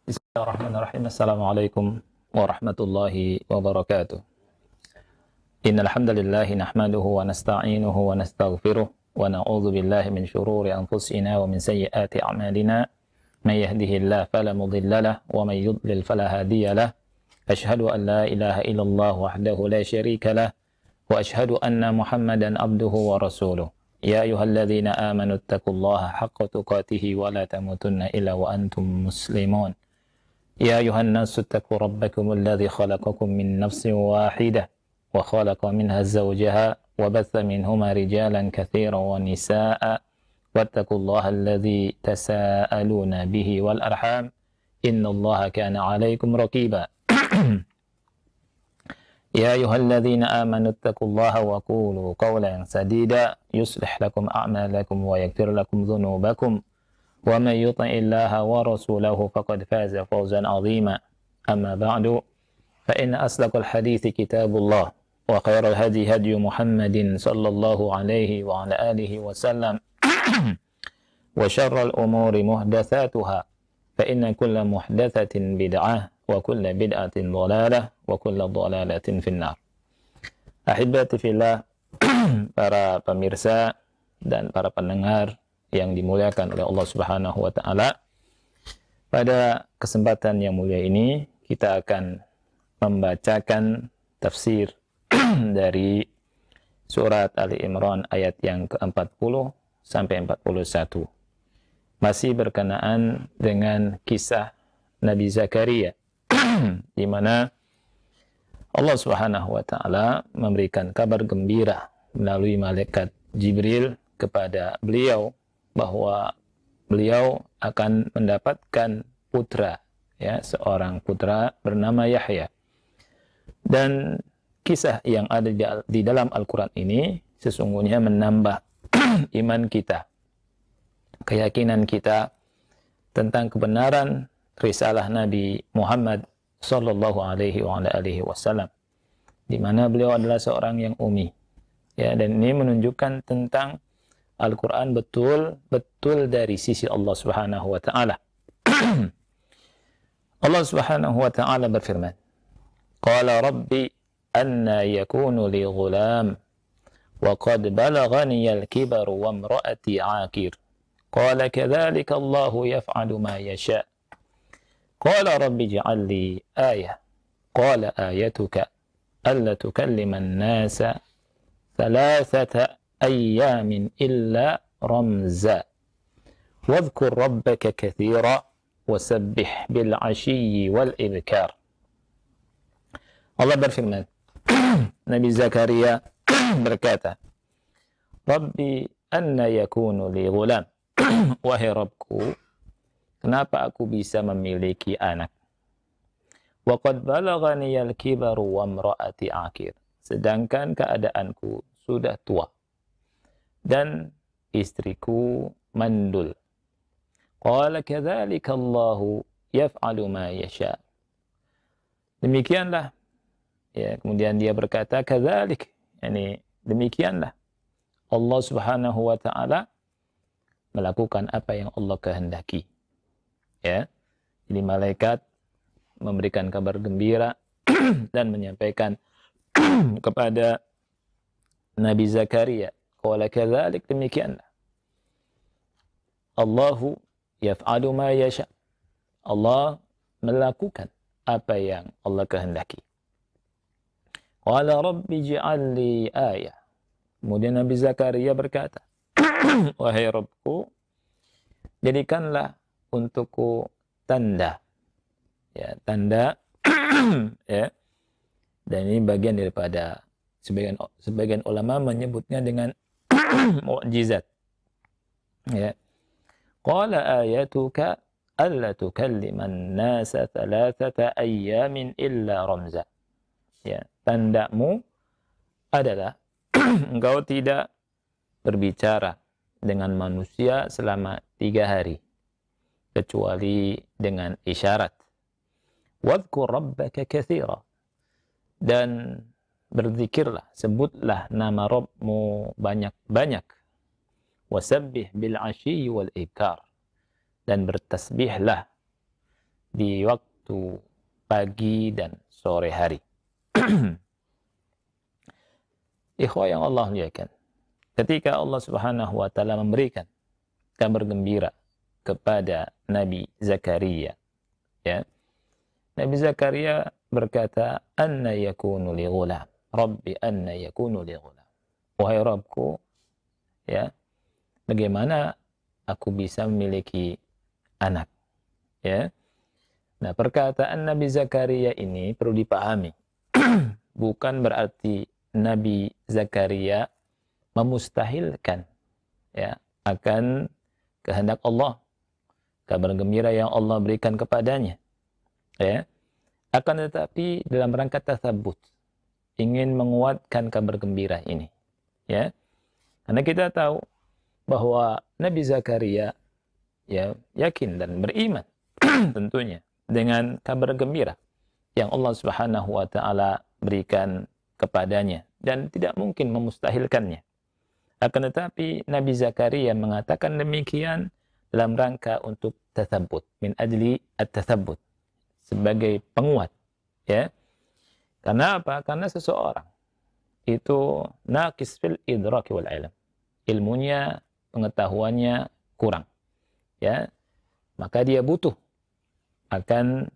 Bismillahirrahmanirrahim. Assalamualaikum warahmatullahi wabarakatuh. Innal hamdalillah nahmaduhu wa nasta'inuhu wa nastaghfiruh wa na'udzu billahi min shururi anfusina wa min sayyiati a'malina. May yahdihillahu fala mudilla lahu wa may yudlil fala hadiya lahu. Asyhadu an la ilaha illallah wahdahu la syarika lahu wa asyhadu anna Muhammadan abduhu wa rasuluh. Ya ayyuhalladzina amanu taqullaha haqqa tuqatih wa la tamutunna illa wa antum muslimun. يا أيها الناس اتقوا ربكم الذي خلقكم من نفس واحدة وخلق منها زوجها وبث منهما رجالا كثيرا ونساء واتقوا الله الذي تساءلون به والأرحام إن الله كان عليكم رقيبا يا أيها الذين آمنوا اتقوا الله وقولوا قولا سديدا يصلح لكم أعمالكم ويغفر لكم ذنوبكم ومن يطع الله ورسوله فقد فاز فوزا عظيما أما بعد فإن أصدق الحديث كتاب الله وخير الهدي هدي محمد صلى الله عليه وعلى آله وسلم وشر الأمور محدثاتها فإن كل محدثة بدعة وكل بدعة ضلالة وكل ضلالة في النار. Ahibati fillah, para pemirsa dan para pendengar yang dimuliakan oleh Allah Subhanahu wa taala. Pada kesempatan yang mulia ini kita akan membacakan tafsir dari surat Ali Imran ayat yang ke-40 sampai 41. Masih berkenaan dengan kisah Nabi Zakaria di mana Allah Subhanahu wa taala memberikan kabar gembira melalui malaikat Jibril kepada beliau bahwa beliau akan mendapatkan putra, ya, seorang putra bernama Yahya. Dan kisah yang ada di dalam Al-Quran ini sesungguhnya menambah iman kita, keyakinan kita tentang kebenaran risalah Nabi Muhammad sallallahu alaihi wasallam, di mana beliau adalah seorang yang ummi, ya, dan ini menunjukkan tentang Al-Quran betul dari sisi Allah Subhanahu wa ta'ala. Allah Subhanahu wa ta'ala berfirman, Qala Rabbi anna yakunu li ghulam wa qad balaghani al-kibaru wa imra'ati aqir. Qala kadhalika Allahu yaf'alu ma yasha. Qala Rabbi ij'al li ayah. Qala ayatuka alla tukallima an-nasa thalathata أيام إلا رمزا واذكر ربك كثيرا وسبح بالعشي والإبكار. Allah berfirman, Nabi Zakaria berkata, Rabbi anna yakunu li ghulam. Wahai Rabbku, kenapa aku bisa memiliki anak? Wa qad balaghani al-kibaru wa imra'ati aqir. Sedangkan keadaanku sudah tua dan istriku mandul. Qala kadzalika Allahu yaf'alu ma yasha. Demikianlah, ya, kemudian dia berkata kadzalik, yani demikianlah Allah Subhanahu wa taala melakukan apa yang Allah kehendaki. Ya. Jadi malaikat memberikan kabar gembira dan menyampaikan kepada Nabi Zakaria, qala kadzalik, demikianlah Allahu yaf'alu ma yasha. Allah melakukan apa yang Allah kehendaki. Qala rabbi ij'al li ayah. Kemudian Nabi Zakaria berkata, wahai Rabbku, jadikanlah untukku tanda. Ya, tanda ya. Dan ini bagian daripada sebagian ulama menyebutnya dengan mukjizat. Ya. Qala ayatuka alla tukalliman nasa thalathata ayyamin illa ramza. Ya, tandamu adalah engkau tidak berbicara dengan manusia selama 3 hari kecuali dengan isyarat. Wadhkur rabbaka katsira. Dan berzikirlah, sebutlah nama Rabbmu banyak-banyak. Wasabbih bil 'ashyi wal ibkar. Dan bertasbihlah di waktu pagi dan sore hari. Ikhwah yang Allah muliakan, ketika Allah Subhanahu wa taala memberikan kabar gembira kepada Nabi Zakaria, ya. Nabi Zakaria berkata, "Anna yakunu li ghulam? Rabbi anna yakunu li ghulam?" Wahai Rabbku, ya, bagaimana aku bisa memiliki anak? Ya. Nah, perkataan Nabi Zakaria ini perlu dipahami. Bukan berarti Nabi Zakaria memustahilkan, ya, akan kehendak Allah, kabar gembira yang Allah berikan kepadanya, ya. Akan tetapi dalam rangka tasabbut, ingin menguatkan kabar gembira ini, ya. Karena kita tahu bahwa Nabi Zakaria, ya, yakin dan beriman tentunya dengan kabar gembira yang Allah Subhanahu wa taala berikan kepadanya dan tidak mungkin memustahilkannya. Akan tetapi Nabi Zakaria mengatakan demikian dalam rangka untuk tatsabbut, min ajli at-tatsabbut, sebagai penguat, ya. Karena apa? Karena seseorang itu naqis fil idraki wal ilm. Ilmunya, pengetahuannya kurang, ya. Maka dia butuh akan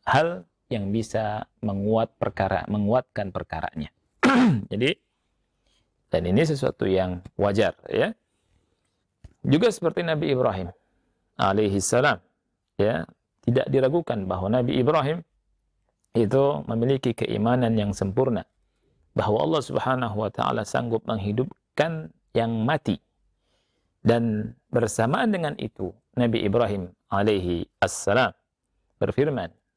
hal yang bisa menguatkan perkaranya. Jadi, dan ini sesuatu yang wajar, ya. Juga seperti Nabi Ibrahim alaihi salam, ya, tidak diragukan bahwa Nabi Ibrahim itu memiliki keimanan yang sempurna bahwa Allah Subhanahu wa taala sanggup menghidupkan yang mati. Dan bersamaan dengan itu Nabi Ibrahim alaihi assalam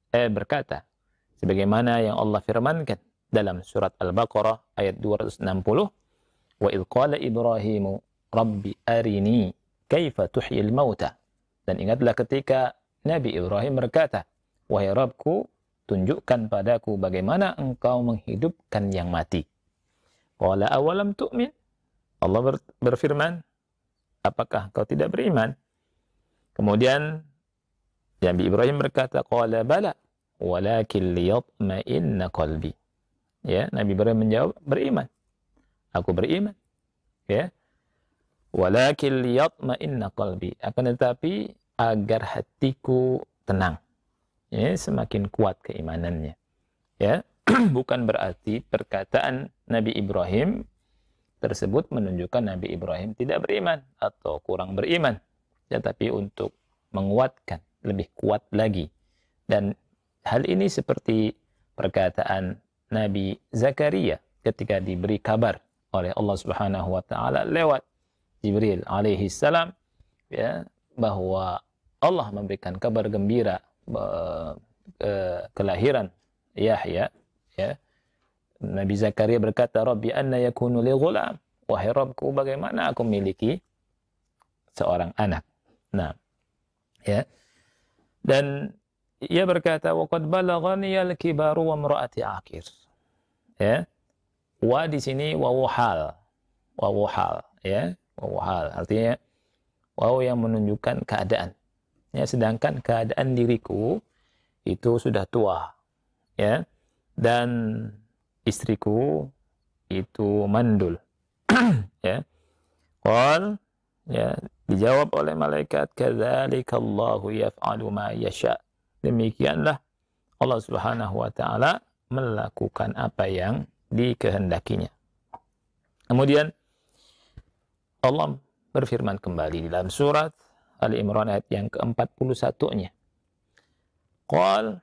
berkata sebagaimana yang Allah firmankan dalam surat Al-Baqarah ayat 260, wa idh qala Ibrahimu rabbi arini kaifa tuhyil mauta. Dan ingatlah ketika Nabi Ibrahim berkata, wahai Rabbku, tunjukkan padaku bagaimana engkau menghidupkan yang mati. Qala awalam tu'min. Allah berfirman, apakah kau tidak beriman? Kemudian Nabi Ibrahim berkata, qala bala walakin liyatma'inna qalbi. Ya, Nabi Ibrahim menjawab, beriman. Aku beriman. Ya. Walakin liyatma'inna qalbi. Akan tetapi agar hatiku tenang. Ya, semakin kuat keimanannya. Ya, bukan berarti perkataan Nabi Ibrahim tersebut menunjukkan Nabi Ibrahim tidak beriman atau kurang beriman. Ya, tapi untuk menguatkan, lebih kuat lagi. Dan hal ini seperti perkataan Nabi Zakaria ketika diberi kabar oleh Allah Subhanahu wa taala lewat Jibril alaihi salam, ya, bahwa Allah memberikan kabar gembira kelahiran Yahya, ya. Nabi Zakaria berkata, Rabbi anna yakunu li ghulam. Wahai Rabbku, bagaimana aku memiliki seorang anak. Nah, ya. Dan ia berkata, wa qad balaghani al-kibaru wa imra'ati aqir. Ya. Wa di sini wawu hal. Wawu hal, ya. Wawu hal artinya wawu yang menunjukkan keadaan. Ya, sedangkan keadaan diriku itu sudah tua, ya, dan istriku itu mandul. Ya, qal, ya, dijawab oleh malaikat, kadzalika Allahu yaf'alu ma yasha. Demikianlah Allah Subhanahu wa taala melakukan apa yang dikehendakinya. Kemudian Allah berfirman kembali dalam surat Ali Imran ayat yang ke-41-nya. Qal,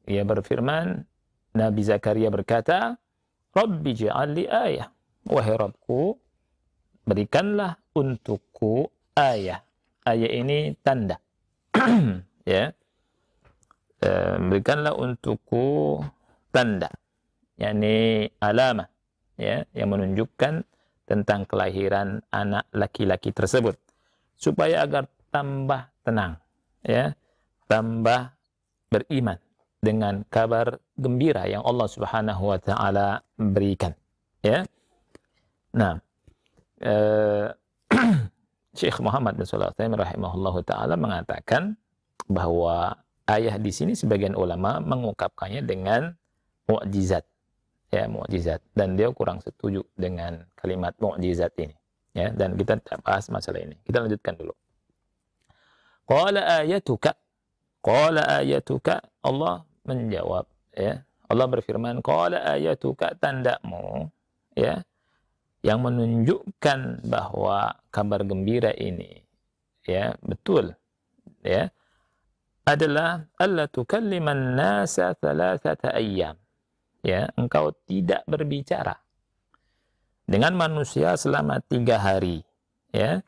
ia berfirman, Nabi Zakaria berkata, Rabbi ja'alli ayah. Wahai Rabbku, berikanlah untukku ayah. Ayah ini tanda. Ya. Berikanlah untukku tanda. yakni alamah, ya, yang menunjukkan tentang kelahiran anak laki-laki tersebut. Supaya agar tambah tenang, ya, tambah beriman dengan kabar gembira yang Allah Subhanahu wa taala berikan, ya. Nah, Syekh Muhammad bin Shalih Al-Utsaimin rahimahullahu taala mengatakan bahwa ayah di sini sebagian ulama mengungkapkannya dengan mukjizat, ya mukjizat, dan dia kurang setuju dengan kalimat mukjizat ini, ya, dan kita tidak bahas masalah ini. Kita lanjutkan dulu. Qala ayatuka, Allah menjawab, ya, Allah berfirman, qala ayatuka, tandamu, ya, yang menunjukkan bahwa kabar gembira ini, ya, betul, ya, adalah alla tukalliman nasa thalathata ayyam, ya, engkau tidak berbicara dengan manusia selama 3 hari, ya,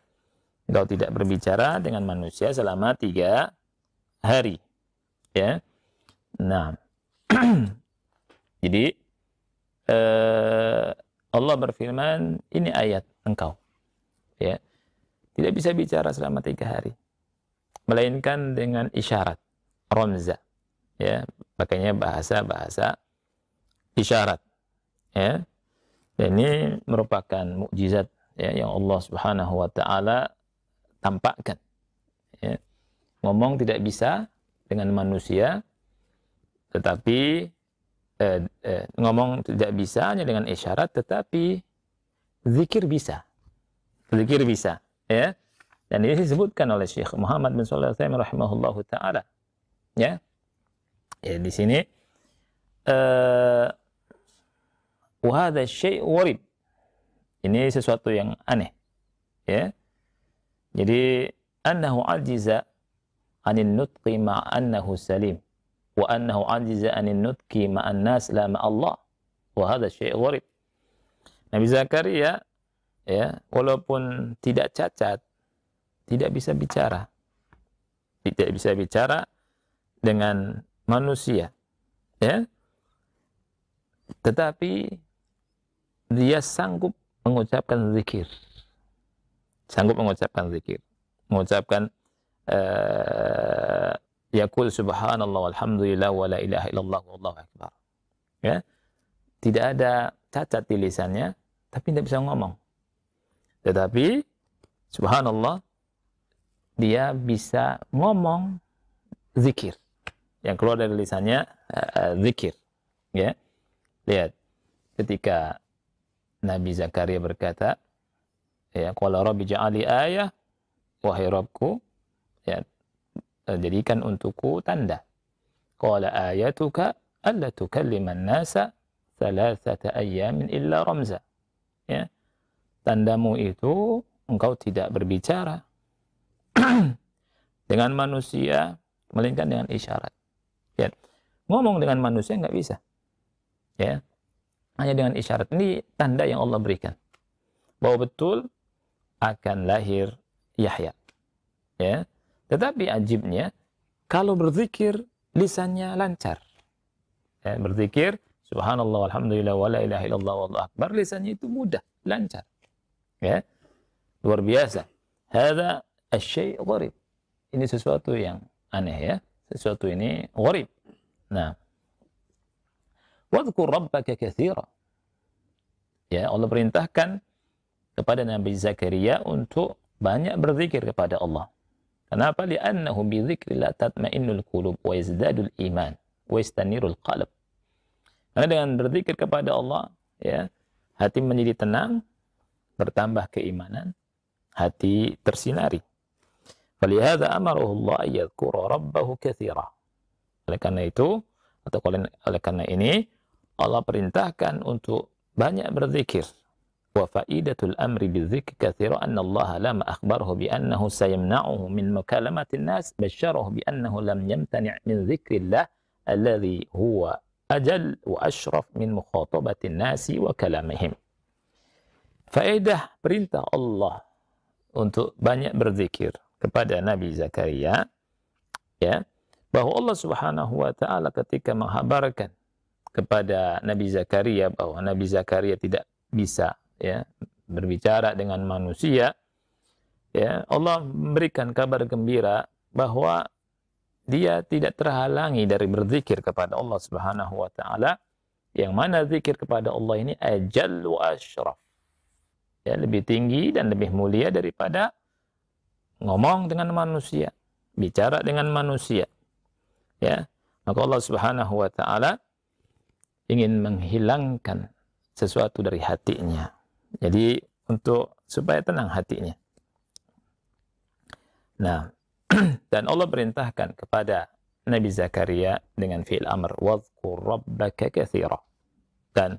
engkau tidak berbicara dengan manusia selama 3 hari, ya. Nah, jadi Allah berfirman, ini ayat engkau, ya, tidak bisa bicara selama 3 hari, melainkan dengan isyarat, ramza, ya, pakainya bahasa isyarat, ya. Dan ini merupakan mukjizat, ya, yang Allah Subhanahu wa taala tampakkan, ya. Ngomong tidak bisa dengan manusia, tetapi ngomong tidak bisa hanya dengan isyarat, tetapi zikir bisa, ya. Dan ini disebutkan oleh Syekh Muhammad bin Shalih Al-Utsaimin rahimahullahu taala, ya. Ya, di sini wa hadza syai' gharib, ini sesuatu yang aneh, ya. Jadi annahu ajiza anin nutqi ma'annahu salim, wa annahu ajiza anin nutqi ma'an nas la ma'allah, wa hadza syai' gharib. Nabi Zakaria, ya, walaupun tidak cacat, tidak bisa bicara dengan manusia, ya, tetapi dia sanggup mengucapkan zikir, mengucapkan yaqul subhanallah walhamdulillah wa la ilaha illallah wallahu akbar, ya. Tidak ada cacat di lisannya, tapi tidak bisa ngomong, tetapi subhanallah, dia bisa ngomong zikir, yang keluar dari lisannya zikir, ya. Lihat ketika Nabi Zakaria berkata, ya, qala rabbi ja'ali ayah, wahai Rabbku, ya, jadikan untukku tanda. Qala ayatuka alla tukalliman nasa thalathata ayyamin illa ramza, ya. Tandamu itu engkau tidak berbicara dengan manusia melainkan dengan isyarat, ya. Ngomong dengan manusia nggak bisa, ya, hanya dengan isyarat. Ini tanda yang Allah berikan bahwa betul akan lahir Yahya, ya. Tetapi ajibnya, kalau berzikir lisannya lancar, ya, berzikir subhanallah walhamdulillah wa la ilaha illallah wallahu akbar, lisannya itu mudah, lancar, ya, luar biasa. Hadza asy-syai' gharib, ini sesuatu yang aneh, ya, sesuatu ini gharib. Nah, wadhkur rabbaka katsira, ya, Allah perintahkan kepada Nabi Zakaria untuk banyak berzikir kepada Allah. Kenapa? Li'annahu bi dzikrillah tatma'innul qulub wa yazdadul iman wa yastanirul qalb. Karena dengan berzikir kepada Allah, ya, hati menjadi tenang, bertambah keimanan, hati tersinari. Falihadza amarahu Allah ayyadhkura rabbahu katsira. Oleh karena itu, atau oleh karena ini, Allah perintahkan untuk banyak berzikir. Wa faidatul amri bidzikri katsira anna Allah lama akhbarahu bi annahu sayamna'uhu min mukalamatin nas, basyarahu bi annahu lam yamtani' min dzikrillah alladhi huwa ajal wa ashraf min mukhatabatin nasi wa kalamihim. Faedah perintah Allah untuk banyak berzikir kepada Nabi Zakaria, ya, bahwa Allah Subhanahu wa taala ketika menghabarkan kepada Nabi Zakaria bahwa Nabi Zakaria tidak bisa, ya, berbicara dengan manusia, ya, Allah memberikan kabar gembira bahwa dia tidak terhalangi dari berzikir kepada Allah Subhanahu wa taala, yang mana zikir kepada Allah ini ajal wa asyraf, ya, lebih tinggi dan lebih mulia daripada ngomong dengan manusia, bicara dengan manusia. Ya, maka Allah Subhanahu wa taala ingin menghilangkan sesuatu dari hatinya. Jadi untuk supaya tenang hatinya. Nah, dan Allah perintahkan kepada Nabi Zakaria dengan fi'il amr, wadhkur rabbaka katsira. Dan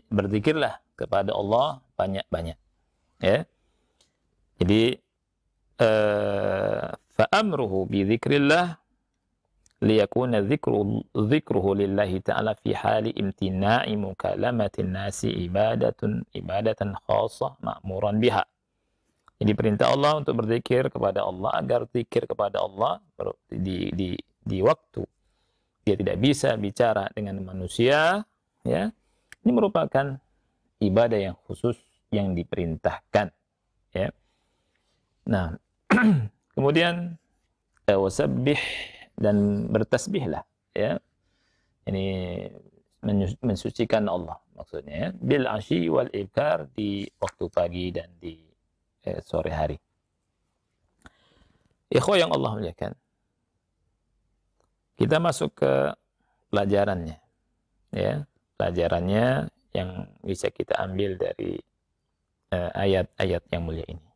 berzikirlah kepada Allah banyak-banyak. Ya. Jadi fa amruhu bi dzikrillah liyakuna dzikruhu lillahi ta'ala fi hali imtina'i mukalamatin nasi ibadatan khassah ma'muran biha. Jadi perintah Allah untuk berzikir kepada Allah agar zikir kepada Allah di waktu dia tidak bisa bicara dengan manusia, ya. Ini merupakan ibadah yang khusus yang diperintahkan, ya. Nah, kemudian wasabbih dan bertasbihlah, ya. Ini mensucikan Allah maksudnya, ya. Bil asyi wal ibkar, di waktu pagi dan di sore hari. Ikhwah yang Allah muliakan, kita masuk ke pelajarannya, ya. Pelajarannya yang bisa kita ambil dari ayat-ayat yang mulia ini,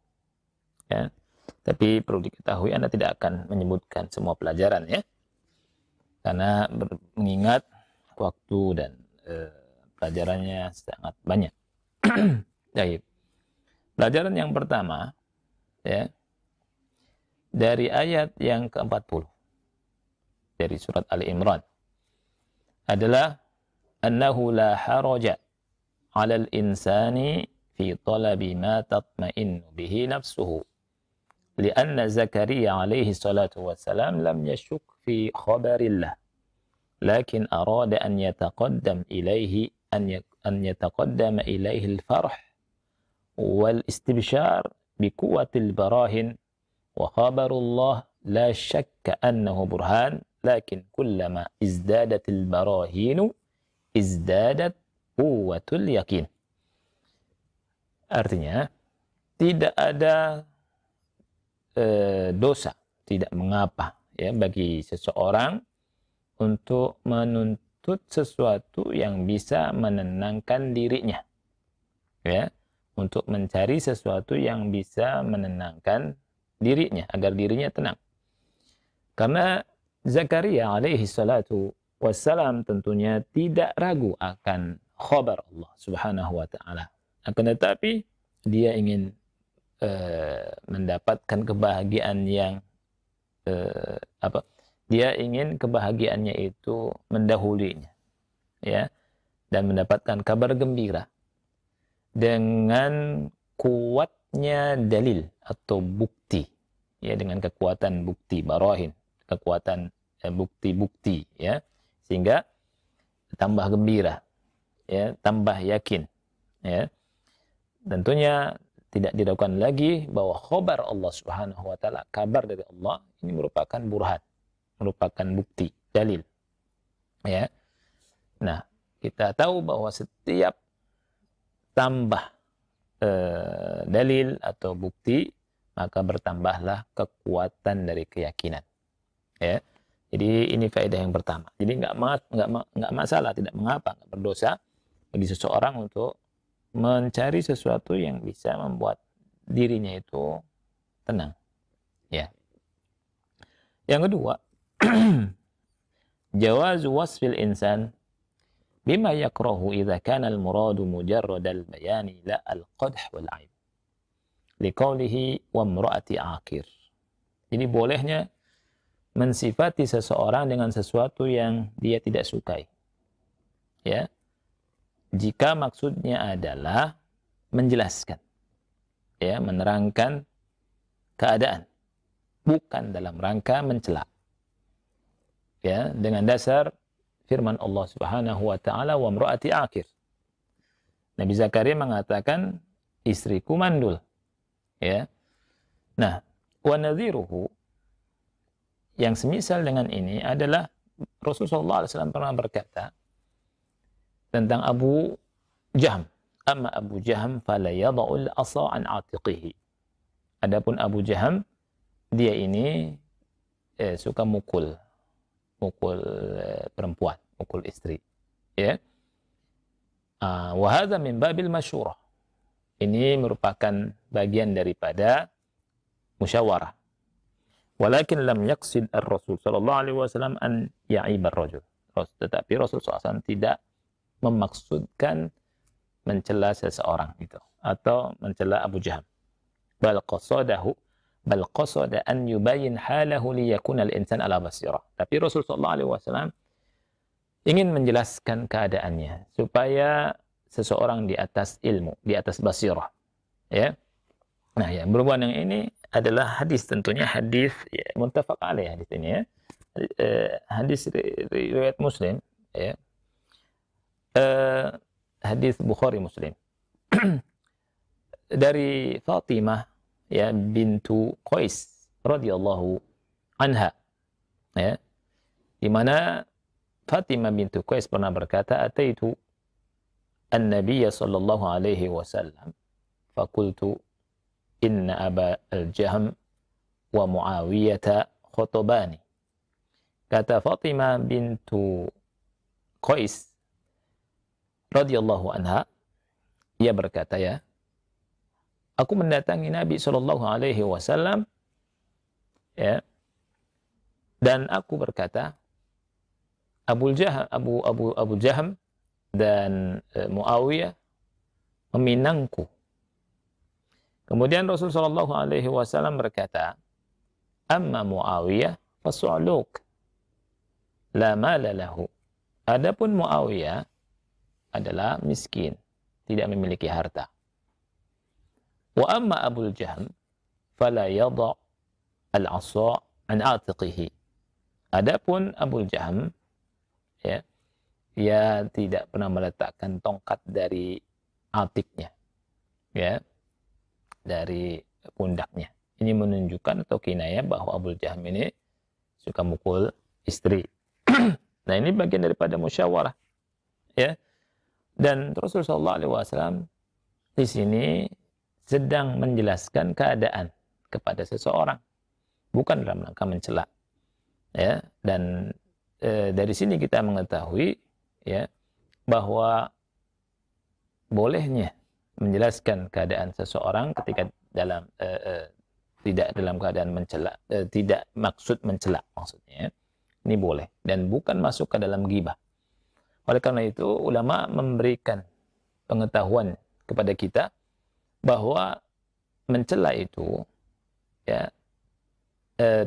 ya. Tapi perlu diketahui, Anda tidak akan menyebutkan semua pelajaran, ya, karena mengingat waktu dan pelajarannya sangat banyak. Baik. Pelajaran yang pertama, ya, dari ayat yang ke-40 dari surat Ali Imran adalah annahu la haraja 'alal insani fi talabi ma tatma'innu bihi nafsuhu lianna Zakaria alaihi salatu wassalam lam yashuk fi khabarillah lakin arada an yataqaddam ilaihi an yataqaddama ilaihi al-farh wal istibshar bi quwwatil barahin wa khabarullah la syakka annahu burhan lakin kullama izdadatil barahinu izdadat quwwatul yakin. Artinya tidak ada dosa, tidak mengapa, ya, bagi seseorang untuk menuntut sesuatu yang bisa menenangkan dirinya, ya, untuk mencari sesuatu yang bisa menenangkan dirinya agar dirinya tenang. Karena Zakaria alaihi salatu wassalam tentunya tidak ragu akan khabar Allah Subhanahu wa taala. Akan tetapi dia ingin mendapatkan kebahagiaan yang dia ingin kebahagiaannya itu mendahulinya, ya, dan mendapatkan kabar gembira dengan kuatnya dalil atau bukti, ya, dengan kekuatan bukti barahin, kekuatan bukti-bukti, ya, sehingga tambah gembira, ya, tambah yakin, ya. Tentunya tidak diragukan lagi bahwa khabar Allah Subhanahu wa taala, kabar dari Allah ini merupakan burhan, merupakan bukti, dalil, ya. Nah, kita tahu bahwa setiap tambah dalil atau bukti, maka bertambahlah kekuatan dari keyakinan, ya. Jadi ini faedah yang pertama. Jadi nggak masalah, tidak mengapa, nggak berdosa bagi seseorang untuk mencari sesuatu yang bisa membuat dirinya itu tenang, ya. Yang kedua, jawazu wasfil insan bima yakrahu idza kana al-muradu mujarrad al-bayani la al-qadh wal 'aib. Liqaulihi wa imra'ati aqir. Jadi bolehnya mensifati seseorang dengan sesuatu yang dia tidak sukai, ya, jika maksudnya adalah menjelaskan, ya, menerangkan keadaan, bukan dalam rangka mencela, ya, dengan dasar firman Allah Subhanahu wa taala wa imra'ati aqir. Nabi Zakaria mengatakan istriku mandul, ya. Nah, wa nadhiruhu, yang semisal dengan ini adalah Rasulullah SAW pernah berkata tentang Abu Jahm, amma Abu Jahm fala yada'ul asa an atiqihi. Adapun Abu Jahm, dia ini suka mukul perempuan, mukul istri. Ya. Wa hadza min babil masyurah. Ini merupakan bagian daripada musyawarah. Walakin lam yaqsid ar-Rasul sallallahu alaihi wasallam an ya'iba ar-rajul. Tetapi Rasul SAW tidak memaksudkan mencela seseorang itu atau mencela Abu Jaham. Bal qasada an yubayyin halahu liyakuna al-insan ala basirah. Tapi Rasul sallallahu alaihi wasallam ingin menjelaskan keadaannya supaya seseorang di atas ilmu, di atas basirah. Ya. Nah, yang berhubungan dengan ini adalah hadis, tentunya hadis ya, muttafaq alaih hadis ini ya. Hadis riwayat Muslim ya. Hadis Bukhari Muslim. Dari Fatimah ya bintu Qais radhiyallahu anha ya. Di mana Fatimah bintu Qais pernah berkata, "Ataitu an-nabiy sallallahu alaihi wasallam faqultu inna Aba al-Jahm wa Muawiyah khutbani." Kata Fatimah bintu Qais radhiyallahu anha, ia berkata ya, aku mendatangi Nabi sallallahu alaihi wasallam ya, dan aku berkata, Abu Jahm dan Muawiyah meminangku. Kemudian Rasul sallallahu alaihi wasallam berkata, amma Muawiyah fasu'luk la mala lahu. Adapun Muawiyah adalah miskin, tidak memiliki harta. Wa amma Abu Jahm fala yadha al-'asa an 'atiqihi. Adapun Abu Jahm ya, ia tidak pernah meletakkan tongkat dari atiknya, ya, dari pundaknya. Ini menunjukkan atau kinayah bahwa Abu Jahm ini suka mukul istri. Nah, ini bagian daripada musyawarah, ya. Dan Rasulullah SAW di sini sedang menjelaskan keadaan kepada seseorang, bukan dalam rangka mencela, ya. Dan dari sini kita mengetahui ya bahwa bolehnya menjelaskan keadaan seseorang ketika dalam tidak dalam keadaan mencela, tidak maksud mencela maksudnya. Ini boleh dan bukan masuk ke dalam ghibah. Oleh karena itu ulama memberikan pengetahuan kepada kita bahwa mencela itu ya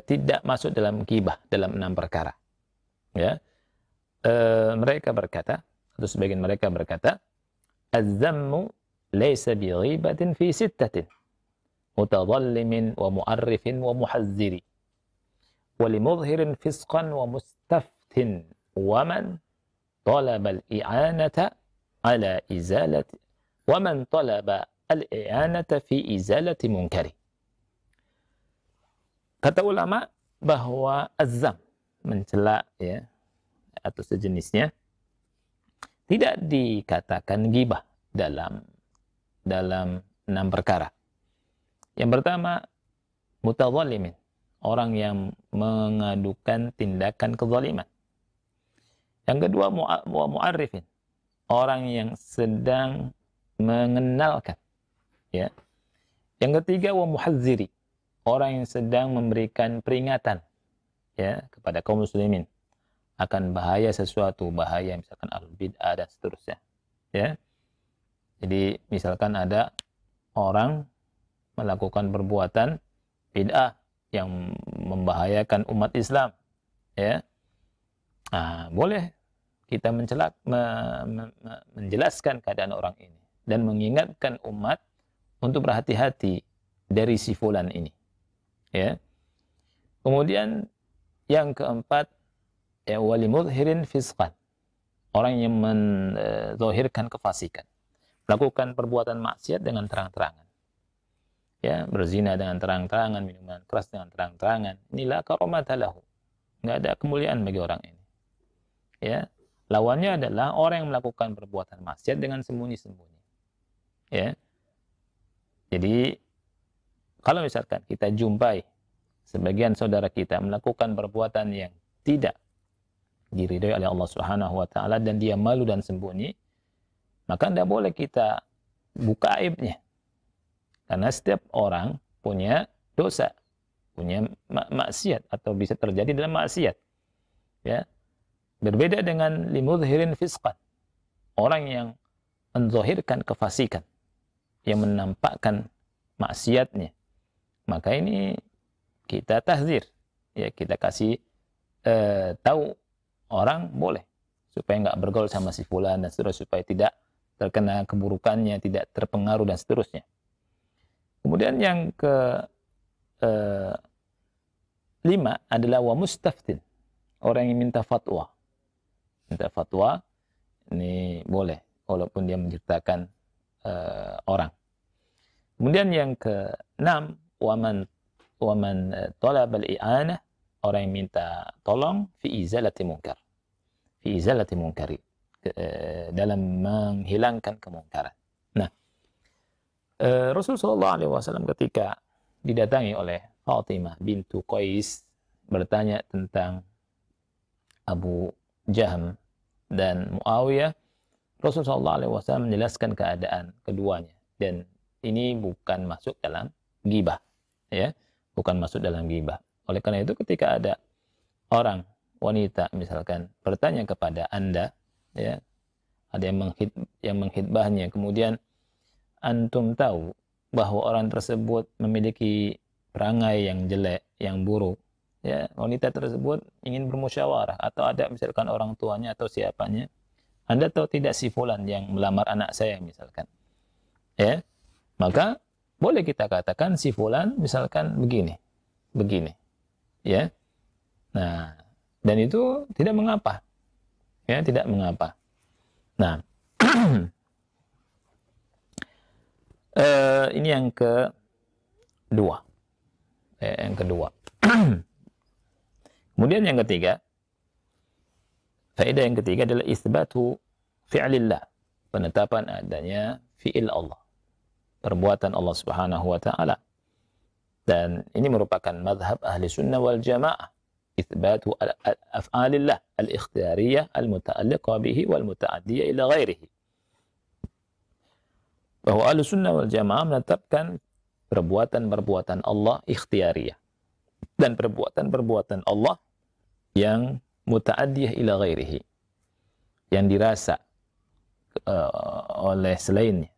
tidak masuk dalam ghibah dalam 6 perkara. Ya, mereka berkata, atau sebagian mereka berkata, az-zammu laysa bi ghibatin fi sittatin mutadhallimin wa mu'arrifin wa muhazziri wa limudhirin fisqan wa mustaftin wa man talaba al-i'anata ala izalati wa man talaba al-i'anata fi izalati munkari. Kata ulama bahwa az-zam, mencela ya atau sejenisnya, tidak dikatakan ghibah dalam 6 perkara. Yang pertama, mutadzalimin, orang yang mengadukan tindakan kezaliman. Yang kedua, mu'arrifin, orang yang sedang mengenalkan, ya. Yang ketiga, wa muhazziri, orang yang sedang memberikan peringatan ya kepada kaum muslimin akan bahaya sesuatu, bahaya misalkan al-bid'ah dan seterusnya, ya. Jadi misalkan ada orang melakukan perbuatan bid'ah yang membahayakan umat Islam, ya. Nah, boleh kita menjelaskan keadaan orang ini dan mengingatkan umat untuk berhati-hati dari si fulan ini, ya. Kemudian yang keempat, ya, walimudhirin fisqan, orang yang menzahirkan kefasikan, melakukan perbuatan maksiat dengan terang-terangan, ya, berzina dengan terang-terangan, minuman keras dengan terang-terangan. Inilah karamata lahu, nggak ada kemuliaan bagi orang ini, ya. Lawannya adalah orang yang melakukan perbuatan maksiat dengan sembunyi-sembunyi, ya. Jadi kalau misalkan kita jumpai sebagian saudara kita melakukan perbuatan yang tidak diridhoi oleh Allah Subhanahu wa taala dan dia malu dan sembunyi, maka tidak boleh kita buka aibnya. Karena setiap orang punya dosa, punya maksiat atau bisa terjadi dalam maksiat. Ya. Berbeda dengan limudhirin fisqan. Orang yang menzahirkan kefasikan, yang menampakkan maksiatnya. Maka ini kita tahzir, ya, kita kasih tahu orang boleh supaya nggak bergaul sama si fulan dan seterusnya, supaya tidak terkena keburukannya, tidak terpengaruh dan seterusnya. Kemudian yang ke 5 adalah wa mustaftin, orang yang minta fatwa. Minta fatwa ini boleh walaupun dia menciptakan orang. Kemudian yang ke-6 waman talab al-i'anah, orang yang minta tolong fi izalati munkar. Fi izalati munkari, dalam menghilangkan kemungkaran. Nah, Rasulullah SAW ketika didatangi oleh Fatimah bintu Qais bertanya tentang Abu Jahm dan Muawiyah, Rasulullah SAW menjelaskan keadaan keduanya, dan ini bukan masuk dalam ghibah, ya, bukan masuk dalam ghibah. Oleh karena itu, ketika ada orang wanita misalkan bertanya kepada Anda, ya, ada yang menghitbahnya, kemudian antum tahu bahwa orang tersebut memiliki perangai yang jelek, yang buruk, ya, wanita tersebut ingin bermusyawarah, atau ada misalkan orang tuanya atau siapanya, Anda tahu tidak si fulan yang melamar anak saya misalkan, ya, maka boleh kita katakan si fulan misalkan begini, ya. Nah, dan itu tidak mengapa, ya, tidak mengapa. Nah, ini yang kedua. Yang kedua. Kemudian yang ketiga, faedah yang ketiga adalah isbatu fi'lillah, penetapan adanya fi'il Allah, perbuatan Allah Subhanahu wa taala. Dan ini merupakan mazhab ahli sunnah wal jamaah, isbatu af'alillah al-ikhtiyariyah al-muta'alliqah bihi wal muta'addiyah ila ghairihi. Bahwa ahli sunnah wal jamaah menetapkan perbuatan-perbuatan Allah ikhtiyariyah dan perbuatan-perbuatan Allah yang muta'addiyah ila ghairihi, yang dirasa oleh selainnya,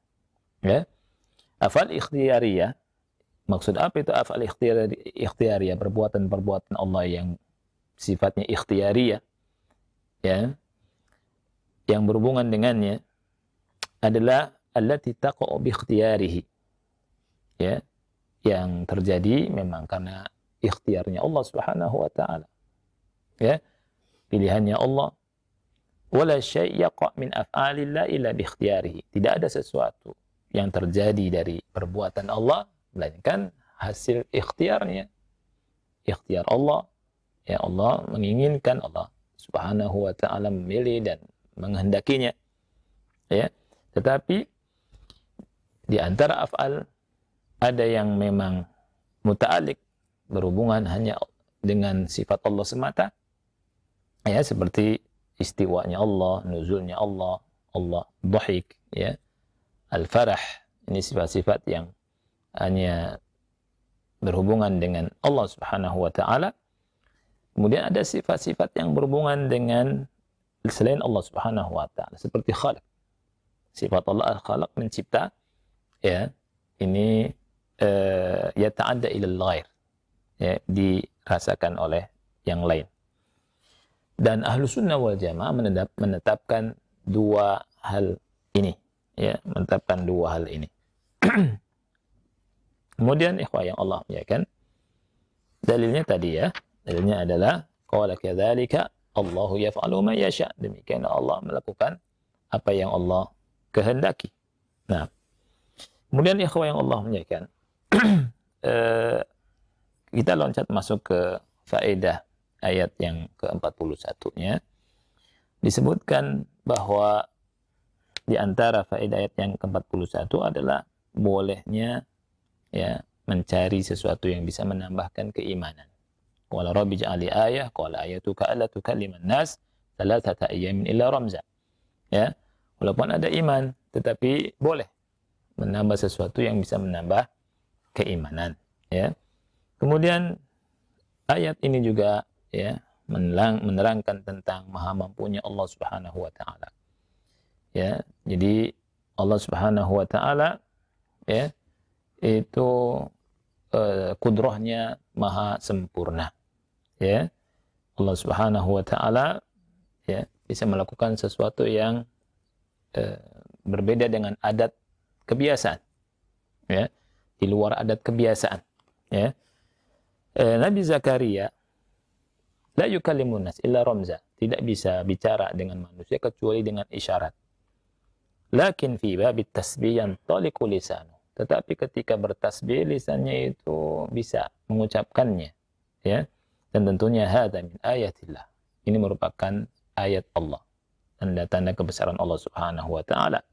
ya. Afal ikhtiyariyah, maksud apa itu afal ikhtiyariyah? Perbuatan-perbuatan Allah yang sifatnya ikhtiyariyah, ya, yang berhubungan dengannya adalah allati taqa'u bi ikhtiyarihi, ya, yang terjadi memang karena ikhtiarnya Allah Subhanahu wa taala, ya, pilihannya Allah. Wala syai' yaqa' min af'alillah illa bi ikhtiyarihi, tidak ada sesuatu yang terjadi dari perbuatan Allah melainkan hasil ikhtiarnya, ikhtiar Allah, ya, Allah menginginkan, Allah Subhanahu wa taala memilih dan menghendakinya, ya. Tetapi di antara af'al ada yang memang muta'alliq, berhubungan hanya dengan sifat Allah semata, ya, seperti istiwanya Allah, nuzulnya Allah, Allah dhahik, ya, al-farah, ini sifat-sifat yang hanya berhubungan dengan Allah Subhanahu wa taala. Kemudian ada sifat-sifat yang berhubungan dengan selain Allah Subhanahu wa taala, seperti khalaq. Sifat Allah al-khalaq, mencipta, ya, ini yata'adda ilal ghair, ya, dirasakan oleh yang lain. Dan ahlu sunnah wal jamaah menetapkan dua hal ini, ya, menetapkan dua hal ini. Kemudian ikhwah yang Allah muliakan, dalilnya tadi, ya, dalilnya adalah qala kadzalika Allahu yaf'alu ma yasha, demikian Allah melakukan apa yang Allah kehendaki. Nah, kemudian ikhwah yang Allah muliakan, kita loncat masuk ke faedah ayat yang ke-41-nya. Disebutkan bahwa di antara faedah ayat yang ke-41 adalah bolehnya, ya, mencari sesuatu yang bisa menambahkan keimanan. Qala rabbi ij'alli ayah, qala ayatuka alla tukalliman nas thalathata ayyamin illa ramza. Ya, walaupun ada iman, tetapi boleh menambah sesuatu yang bisa menambah keimanan. Ya, kemudian ayat ini juga ya menerangkan tentang maha mampunya Allah Subhanahu wa taala. Ya, jadi Allah Subhanahu wa taala ya itu kudrahnya maha sempurna. Ya, Allah Subhanahu wa taala ya bisa melakukan sesuatu yang berbeda dengan adat kebiasaan. Ya, di luar adat kebiasaan. Ya. Nabi Zakaria la yukallimun nas illa ramza, tidak bisa bicara dengan manusia kecuali dengan isyarat. Lakin fi babit tasbih yantaliqu lisanu, tetapi ketika bertasbih lisannya itu bisa mengucapkannya, ya. Dan tentunya hadza min ayatillah, ini merupakan ayat Allah, tanda-tanda kebesaran Allah Subhanahu wa taala.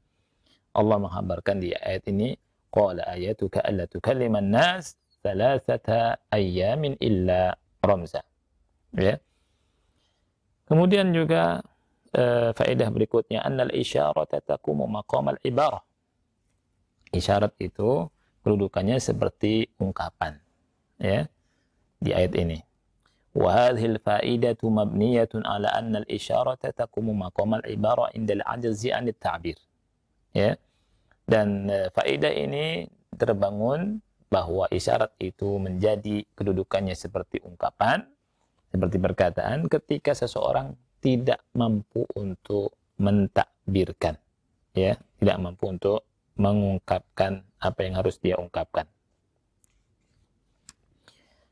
Allah menghabarkan di ayat ini, qala ayatuka alla tukalliman nas thalathata ayyamin illa ramza. Ya. Kemudian juga faedah berikutnya, annal isyarata taqumu maqamal ibarah. Isyarat itu kedudukannya seperti ungkapan, ya, di ayat ini. Wa hadhil faidatu mabniyatun ala anna al-isyarata taqumu maqamal ibarah inda al-'ajzi 'an at-ta'bir. Ya. Dan faedah ini terbangun bahwa isyarat itu menjadi kedudukannya seperti ungkapan, seperti perkataan ketika seseorang tidak mampu untuk mentakbirkan, ya, tidak mampu untuk mengungkapkan apa yang harus dia ungkapkan.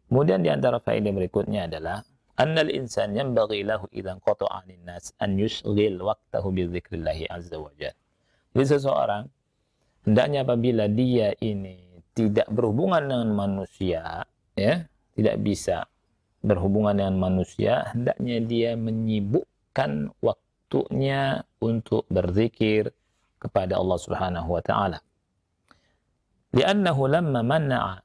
Kemudian di antara faedah berikutnya adalah annal insan yanbaghi lahu idza qata'a 'anil nas an yushghil waqtahu bi dzikrillah azza wa jalla. Jadi seseorang hendaknya apabila dia ini tidak berhubungan dengan manusia, ya, tidak bisa berhubungan dengan manusia, hendaknya dia menyibukkan waktunya untuk berzikir kepada Allah Subhanahu wa taala. Li'annahu lamma mana'a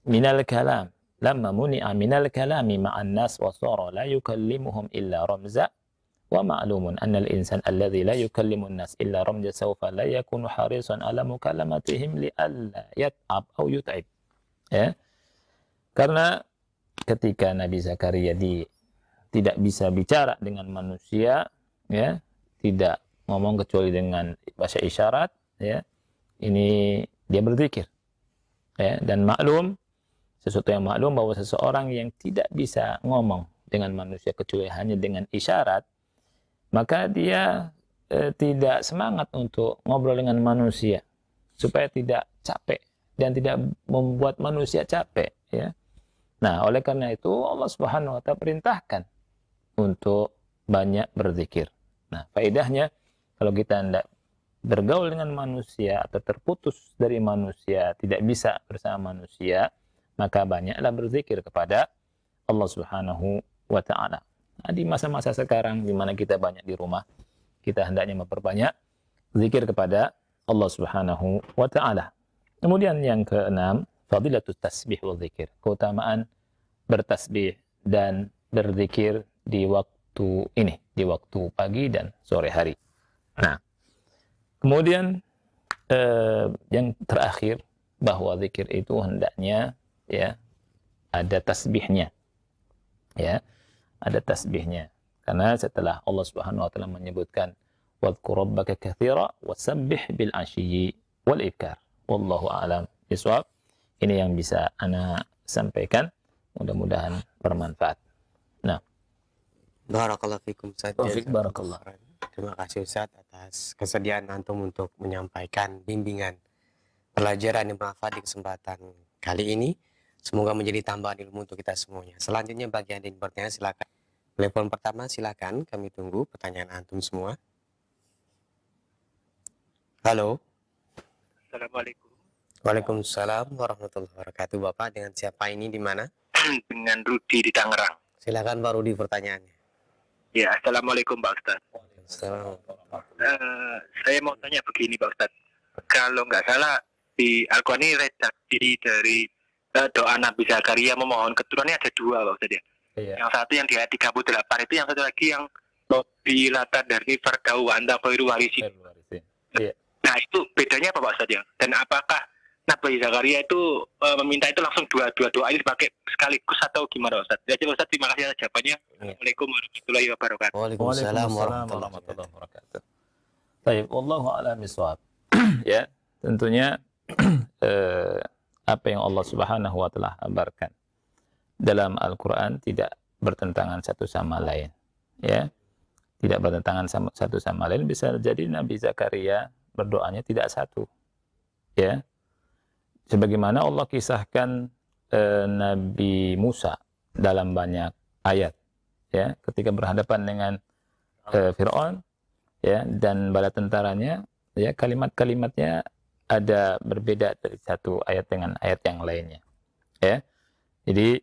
minal kalam, lamma muni'a minal kalami ma'an nas wa sara la yukallimuhum illa ramza. Wa ma'lumun annal insan alladhi la yukallimun nas illa ramja sawfa la yakunu harisan ala mukallamatihim li alla yat'ab aw yut'ib. Ya. Karena ketika Nabi Zakaria tidak bisa bicara dengan manusia, ya, tidak ngomong kecuali dengan bahasa isyarat, ya. Ini dia berzikir. Ya, dan maklum, sesuatu yang maklum bahwa seseorang yang tidak bisa ngomong dengan manusia kecuali hanya dengan isyarat, maka dia tidak semangat untuk ngobrol dengan manusia supaya tidak capek dan tidak membuat manusia capek, ya. Nah, oleh karena itu Allah Subhanahu wa taala perintahkan untuk banyak berzikir. Nah, faedahnya kalau kita hendak bergaul dengan manusia atau terputus dari manusia, tidak bisa bersama manusia, maka banyaklah berzikir kepada Allah Subhanahu wa taala. Nah, di masa-masa sekarang di mana kita banyak di rumah, kita hendaknya memperbanyak zikir kepada Allah Subhanahu wa taala. Kemudian yang keenam, fadilatus tasbih wa zikir, keutamaan bertasbih dan berzikir di waktu ini, di waktu pagi dan sore hari. Nah, kemudian yang terakhir, bahwa zikir itu hendaknya, ya, ada tasbihnya, ya, ada tasbihnya. Karena setelah Allah Subhanahu wa taala menyebutkan wadhkur rabbaka katsira wasabbih bil 'ashyi wal ibkar. Wallahu a'lam bishawab. Ini yang bisa ana sampaikan, mudah-mudahan bermanfaat. Nah, Barakallahu fikum Ustaz. barakallah. Terima kasih Ustaz atas kesediaan antum untuk menyampaikan bimbingan pelajaran yang bermanfaat di kesempatan kali ini. Semoga menjadi tambahan ilmu untuk kita semuanya. Selanjutnya bagi yang ingin bertanya silakan. Telepon pertama silakan, kami tunggu pertanyaan antum semua. Halo. Assalamualaikum. Waalaikumsalam warahmatullahi wabarakatuh. Bapak dengan siapa ini di mana? Dengan Rudi di Tangerang. Silakan Pak Rudi pertanyaannya. Ya, Assalamualaikum Pak Ustaz. Saya mau tanya begini Pak Ustaz. Kalau nggak salah di Al-Quran ini redaksi dari doa Nabi Zakaria memohon keturunannya ada dua Pak Ustadz ya. Iya. Yang satu yang di ayat 38 itu, yang satu lagi yang Robi lata dari Fardau wa anta khairu warisi. Iya. Nah itu bedanya apa Pak Ustadz ya? Dan apakah Nabi Zakaria itu meminta itu langsung dua doa ini dipakai sekaligus atau gimana Ustadz? Jadi Ustadz terima kasih atas jawabannya. Assalamualaikum warahmatullahi wabarakatuh. Waalaikumsalam warahmatullahi wabarakatuh. Baik, wallahu a'lam bishawab. Ya, tentunya apa yang Allah Subhanahu wa taala kabarkan dalam Al-Qur'an tidak bertentangan satu sama lain. Ya. Tidak bertentangan satu sama lain. Bisa jadi Nabi Zakaria berdoanya tidak satu. Ya. Sebagaimana Allah kisahkan Nabi Musa dalam banyak ayat, ya, ketika berhadapan dengan Fir'aun, ya, dan bala tentaranya, ya, kalimat-kalimatnya ada berbeda dari satu ayat dengan ayat yang lainnya, ya. Jadi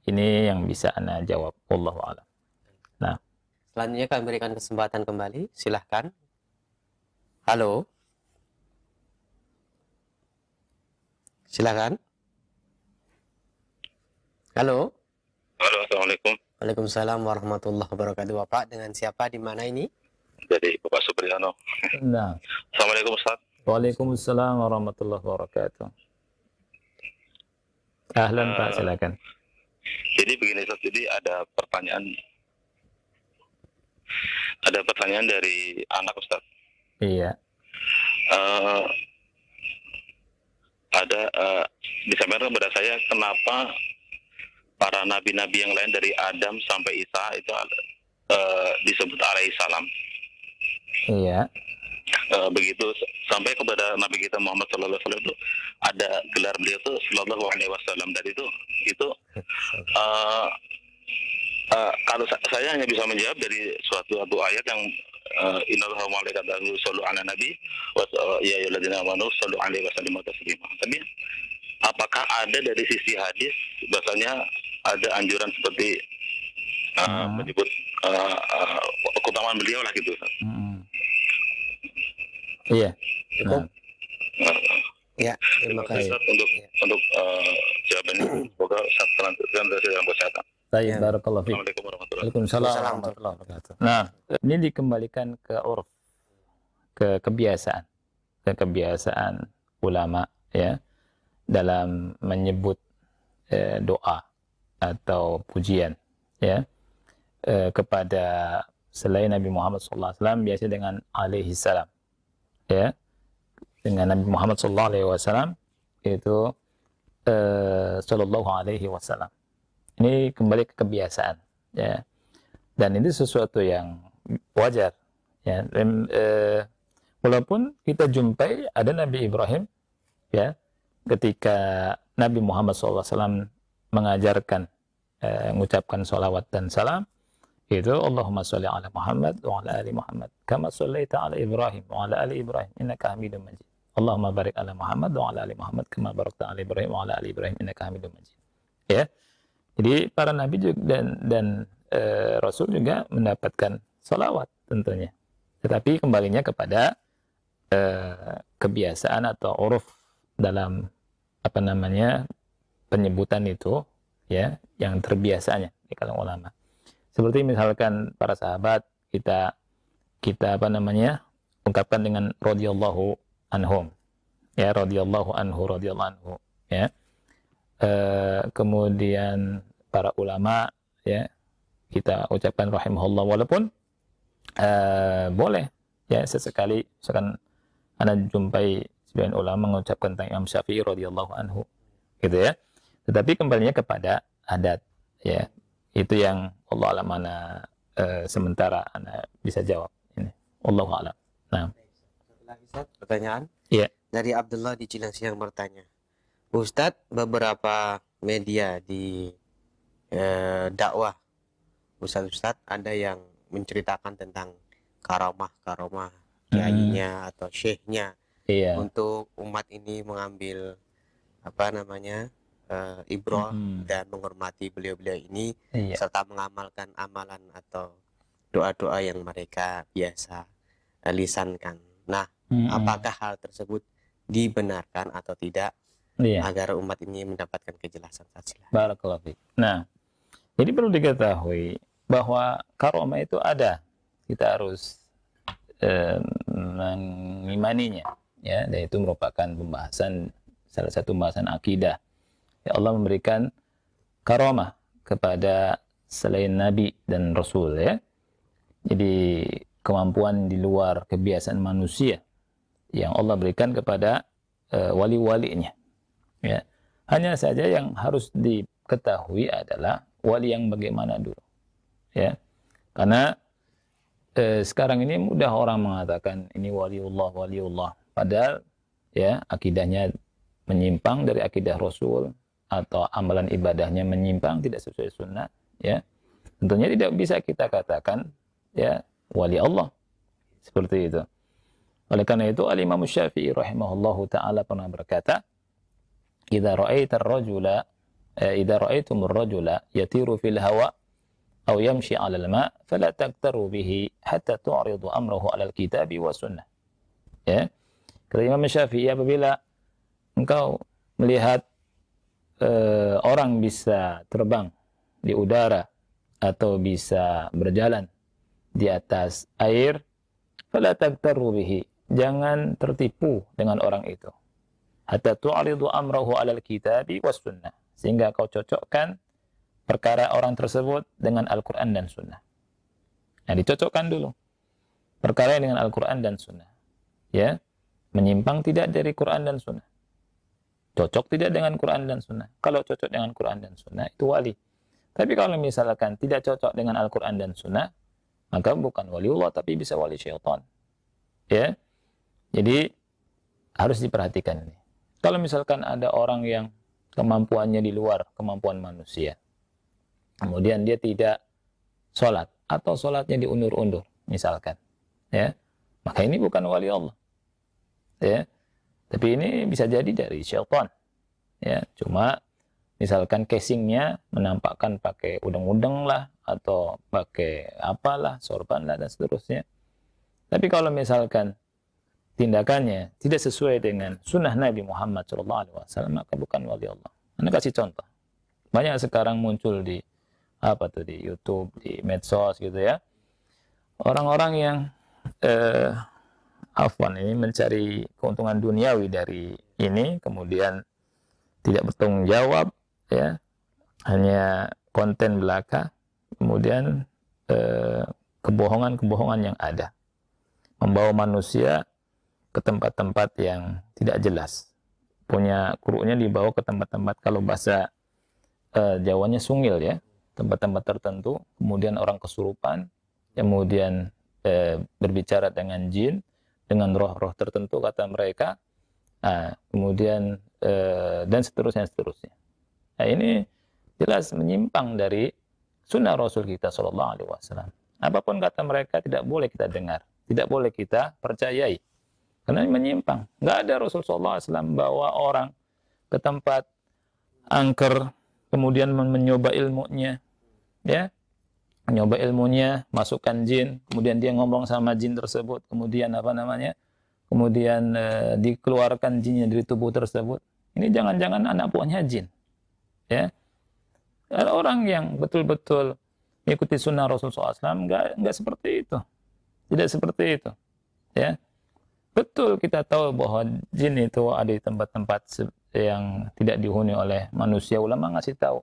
ini yang bisa Ana jawab, wallahu a'lam. Nah, Selanjutnya kami berikan kesempatan kembali, silahkan. Halo. Silakan. Halo. Halo, assalamualaikum. Waalaikumsalam warahmatullahi wabarakatuh. Bapak dengan siapa di mana ini? Dari Bapak Supriyono. nah. Assalamualaikum Ustaz. Waalaikumsalam warahmatullahi wabarakatuh. Ahlan Pak, silakan. Jadi begini Ustaz, jadi ada pertanyaan dari anak Ustaz. Iya. Disampaikan kepada saya kenapa para nabi-nabi yang lain dari Adam sampai Isa itu disebut alaihi salam. Iya. Begitu sampai kepada Nabi kita Muhammad sallallahu alaihi wasallam itu ada gelar beliau itu sallallahu alaihi wasallam, dan itu kalau saya hanya bisa menjawab dari suatu ayat yang innallaha wa malaikatahu yusholluna 'alan nabi wa ya ayyuhalladzina amanu shollu 'alaihi wa sallimu taslima. Tapi apakah ada dari sisi hadis bahasanya ada anjuran seperti menyebut keutamaan beliau lah gitu. Iya. Cukup. Ya, terima kasih. Untuk jawaban ini, semoga selanjutnya dalam kesehatan. Baik, barakallahu fiik. Assalamualaikum warahmatullahi Waalaikumsalam warahmatullahi wabarakatuh. Nah, ini dikembalikan ke urf, ke kebiasaan ulama, ya, dalam menyebut doa atau pujian, ya, kepada selain Nabi Muhammad SAW biasa dengan alaihi salam, ya, dengan Nabi Muhammad SAW itu sallallahu alaihi wasallam. Ini kembali ke kebiasaan, ya, dan ini sesuatu yang wajar, ya. Dan, walaupun kita jumpai ada Nabi Ibrahim, ya, ketika Nabi Muhammad SAW mengajarkan mengucapkan salawat dan salam, itu Allahumma sholli ala Muhammad wa ala ali Muhammad kama shallaita ala Ibrahim wa ala ali Ibrahim innaka Hamidum Majid. Allahumma barik ala Muhammad wa ala ali Muhammad kama barakta ala Ibrahim wa ala ali Ibrahim innaka Hamidum Majid. Ya. Jadi para nabi juga dan Rasul juga mendapatkan salawat tentunya. Tetapi kembalinya kepada kebiasaan atau uruf dalam penyebutan itu, ya, yang terbiasanya di kalangan ulama. Seperti misalkan para sahabat kita ungkapkan dengan radhiyallahu anhum, ya, radhiyallahu anhu, ya. Kemudian para ulama, ya, kita ucapkan rahimahullah, walaupun boleh, ya, sesekali misalkan Anda jumpai sebagian ulama mengucapkan tentang Imam Syafi'i radhiyallahu anhu, gitu, ya. Tetapi kembalinya kepada adat, ya, itu yang Allah alam sementara Anda bisa jawab ini. Allahu a'lam. Nah, Pertanyaan? Iya. Dari Abdullah di Cilengsi yang bertanya, Ustadz, beberapa media di dakwah Ustadz ada yang menceritakan tentang karamah kiainya atau syekhnya, iya. untuk umat ini mengambil ibrah dan menghormati beliau-beliau ini, Iya. serta mengamalkan amalan atau doa-doa yang mereka biasa lisankan. Nah, apakah hal tersebut dibenarkan atau tidak? Iya. agar umat ini mendapatkan kejelasan. Barakallahu fiik. Nah, jadi perlu diketahui bahwa karomah itu ada. Kita harus mengimaninya, ya, dan itu merupakan salah satu pembahasan akidah. Ya, Allah memberikan karomah kepada selain nabi dan rasul, ya. Jadi kemampuan di luar kebiasaan manusia yang Allah berikan kepada wali-walinya, ya. Hanya saja yang harus diketahui adalah wali yang bagaimana dulu, ya. Karena sekarang ini mudah orang mengatakan ini waliullah, padahal ya akidahnya menyimpang dari akidah Rasul atau amalan ibadahnya menyimpang, tidak sesuai sunnah, ya. Tentunya tidak bisa kita katakan ya wali Allah seperti itu. Oleh karena itu Al-Imam Syafi'i rahimahullahu taala pernah berkata, idza ra'aitumur rajula yatiru fil hawa aw yamshi 'alal ma' fala taqtaru bihi hatta tu'ridu amrahu 'alal kitabi wa sunnah. Ya. Kata Imam Syafi'i, apabila engkau melihat orang bisa terbang di udara atau bisa berjalan di atas air, fala taqtaru bihi, jangan tertipu dengan orang itu. Hatta tu'ridu amrahu 'alal kitabi was sunnah, sehingga kau cocokkan perkara orang tersebut dengan Al-Quran dan Sunnah. Nah, dicocokkan dulu perkara dengan Al-Quran dan Sunnah, ya, menyimpang tidak dari Quran dan Sunnah, cocok tidak dengan Quran dan Sunnah. Kalau cocok dengan Quran dan Sunnah itu wali. Tapi kalau misalkan tidak cocok dengan Al-Quran dan Sunnah, maka bukan waliullah tapi bisa wali syaitan, ya. Jadi harus diperhatikan ini. Kalau misalkan ada orang yang kemampuannya di luar kemampuan manusia, kemudian dia tidak sholat atau sholatnya diundur-undur misalkan, ya, maka ini bukan wali Allah, ya. Tapi ini bisa jadi dari syaitan, ya. Cuma misalkan casingnya menampakkan pakai udeng-udeng lah atau pakai apalah, sorban lah dan seterusnya. Tapi kalau misalkan tindakannya tidak sesuai dengan sunnah Nabi Muhammad SAW, maka bukan wali Allah. Anda kasih contoh. Banyak sekarang muncul di di YouTube, di medsos gitu ya. Orang-orang yang ini mencari keuntungan duniawi dari ini, kemudian tidak bertanggung jawab, ya. Hanya konten belaka, kemudian kebohongan-kebohongan yang ada. Membawa manusia ke tempat-tempat yang tidak jelas. Punya krunya dibawa ke tempat-tempat, kalau bahasa Jawanya sungil, ya. Tempat-tempat tertentu, kemudian orang kesurupan, kemudian berbicara dengan jin, dengan roh-roh tertentu kata mereka, kemudian dan seterusnya. Nah, ini jelas menyimpang dari sunnah Rasul kita SAW. Apapun kata mereka tidak boleh kita dengar, tidak boleh kita percayai, karena ini menyimpang. Nggak ada Rasulullah SAW bawa orang ke tempat angker, kemudian mencoba ilmunya, ya, mencoba ilmunya, masukkan jin, kemudian dia ngomong sama jin tersebut, kemudian kemudian dikeluarkan jinnya dari tubuh tersebut. Ini jangan-jangan anak buahnya jin, ya. Orang yang betul-betul mengikuti sunnah Rasulullah SAW nggak seperti itu, tidak seperti itu, ya. Betul kita tahu bahwa jin itu ada di tempat-tempat yang tidak dihuni oleh manusia, ulama ngasih tahu,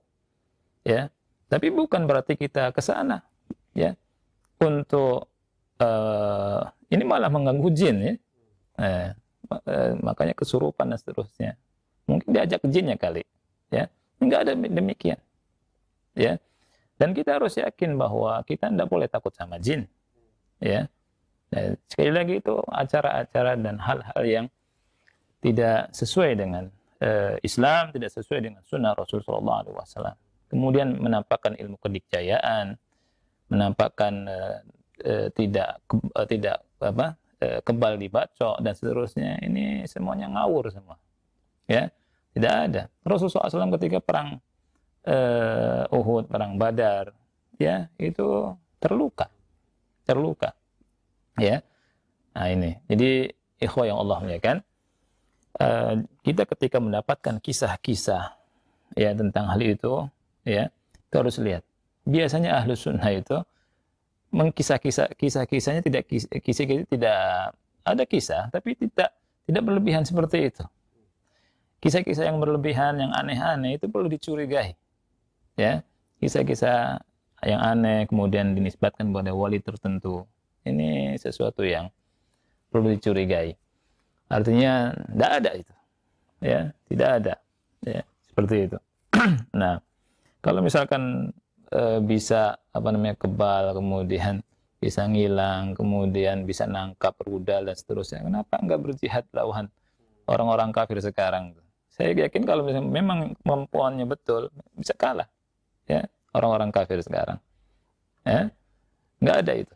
ya. Tapi bukan berarti kita ke sana, ya, untuk ini malah mengganggu jin, ya. Makanya kesurupan dan seterusnya. Mungkin diajak jinnya kali, ya. Enggak ada demikian, ya. Dan kita harus yakin bahwa kita tidak boleh takut sama jin, ya. Nah, sekali lagi itu acara-acara dan hal-hal yang tidak sesuai dengan Islam, tidak sesuai dengan sunnah Rasulullah SAW. Kemudian menampakkan ilmu kedikjayaan, menampakkan kebal dibacok dan seterusnya. Ini semuanya ngawur semua, ya. Tidak ada. Rasulullah SAW ketika perang Uhud, perang Badar, ya, itu terluka, ya. Nah, ini. Jadi ikhwah yang Allah muliakan, kita ketika mendapatkan kisah-kisah ya tentang hal itu, ya kita harus lihat. Biasanya Ahlus Sunnah itu kisah-kisahnya tidak ada kisah, tapi tidak berlebihan seperti itu. Kisah-kisah yang berlebihan, yang aneh-aneh itu perlu dicurigai. Ya, kisah-kisah yang aneh kemudian dinisbatkan pada wali tertentu. Ini sesuatu yang perlu dicurigai. Artinya tidak ada itu. Ya, tidak ada. Ya, seperti itu. Nah, kalau misalkan bisa kebal, kemudian bisa ngilang, kemudian bisa nangkap rudal dan seterusnya, kenapa enggak berjihad lawan orang-orang kafir sekarang? Saya yakin kalau memang kemampuannya betul, bisa kalah ya orang-orang kafir sekarang. Ya, enggak ada itu.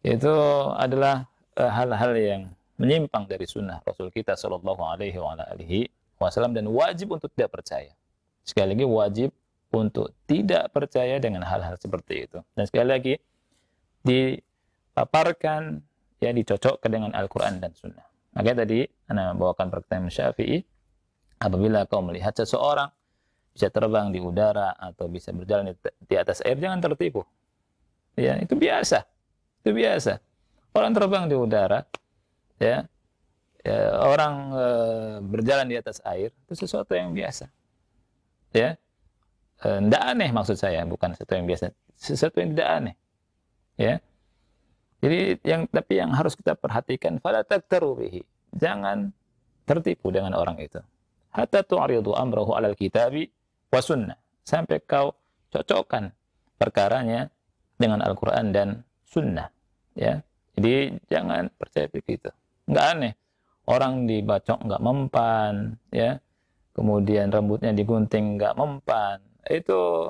Itu adalah hal-hal yang menyimpang dari sunnah Rasul kita Shallallahu Alaihi Wasallam dan wajib untuk tidak percaya. Sekali lagi wajib untuk tidak percaya dengan hal-hal seperti itu. Dan sekali lagi dipaparkan, ya dicocokkan dengan Al-Quran dan Sunnah. Makanya tadi Anda membawakan perkataan Syafi'i, apabila kau melihat seseorang bisa terbang di udara atau bisa berjalan di atas air, jangan tertipu. Ya, itu biasa. Itu biasa. Orang terbang di udara, ya orang berjalan di atas air, itu sesuatu yang biasa. Ya, tidak aneh maksud saya, bukan sesuatu yang biasa, sesuatu yang tidak aneh. Ya, jadi tapi yang harus kita perhatikan, fala taktaru bihi, jangan tertipu dengan orang itu. Hatta tu'ridu amrahu 'alal kitabi wa sunnah, sampai kau cocokkan perkaranya dengan Al-Quran dan Sunnah. Ya, jadi jangan percaya begitu. Nggak aneh, orang dibacok nggak mempan, ya, kemudian rambutnya digunting nggak mempan. Itu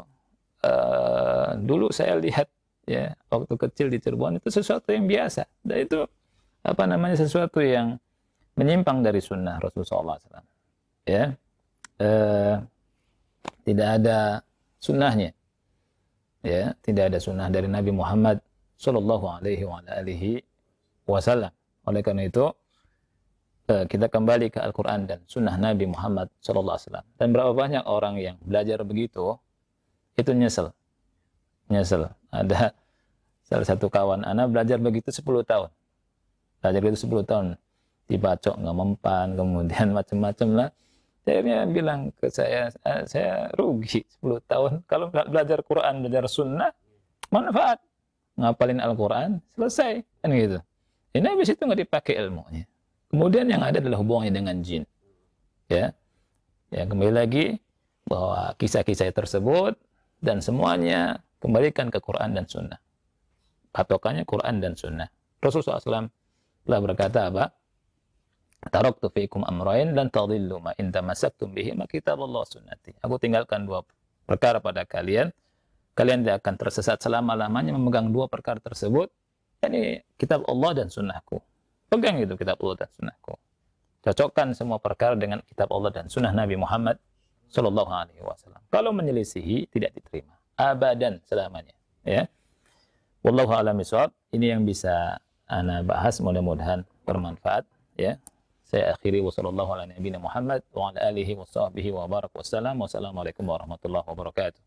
dulu saya lihat, ya, waktu kecil di Cirebon, itu sesuatu yang biasa. Dan itu sesuatu yang menyimpang dari sunnah Rasulullah SAW. Ya, tidak ada sunnahnya. Ya, tidak ada sunnah dari Nabi Muhammad Sallallahu Alaihi Wasallam. Oleh karena itu, kita kembali ke Al-Quran dan sunnah Nabi Muhammad Sallallahu Alaihi Wasallam. Dan berapa banyak orang yang belajar begitu, itu nyesel. Ada salah satu kawan anak belajar begitu 10 tahun. Belajar begitu 10 tahun. Dibacok nggak mempan, kemudian macam-macam lah. Akhirnya bilang ke saya rugi 10 tahun. Kalau belajar Quran, belajar sunnah, manfaat. Ngapalin Al-Quran, selesai. Kan gitu. Ini habis itu nggak dipakai ilmunya. Kemudian yang ada adalah hubungannya dengan jin. Ya, kembali lagi bahwa kisah-kisah tersebut dan semuanya kembalikan ke Quran dan sunnah. Patokannya Quran dan sunnah. Rasulullah SAW telah berkata apa? Taraktu fiikum amrayn lan tadillu ma in tamassaktum bihi ma kitaballah sunnati. Aku tinggalkan 2 perkara pada kalian. Kalian tidak akan tersesat selama-lamanya memegang 2 perkara tersebut. Ini kitab Allah dan sunnahku. Pegang itu kitab Allah dan sunnahku. Cocokkan semua perkara dengan kitab Allah dan sunnah Nabi Muhammad Sallallahu Alaihi Wasallam. Kalau menyelisihi tidak diterima. Abadan selamanya. Ya. Wallahu a'lam bishawab. Ini yang bisa ana bahas, mudah-mudahan bermanfaat. Ya. Saya akhiri wassalamualaikum warahmatullahi wabarakatuh.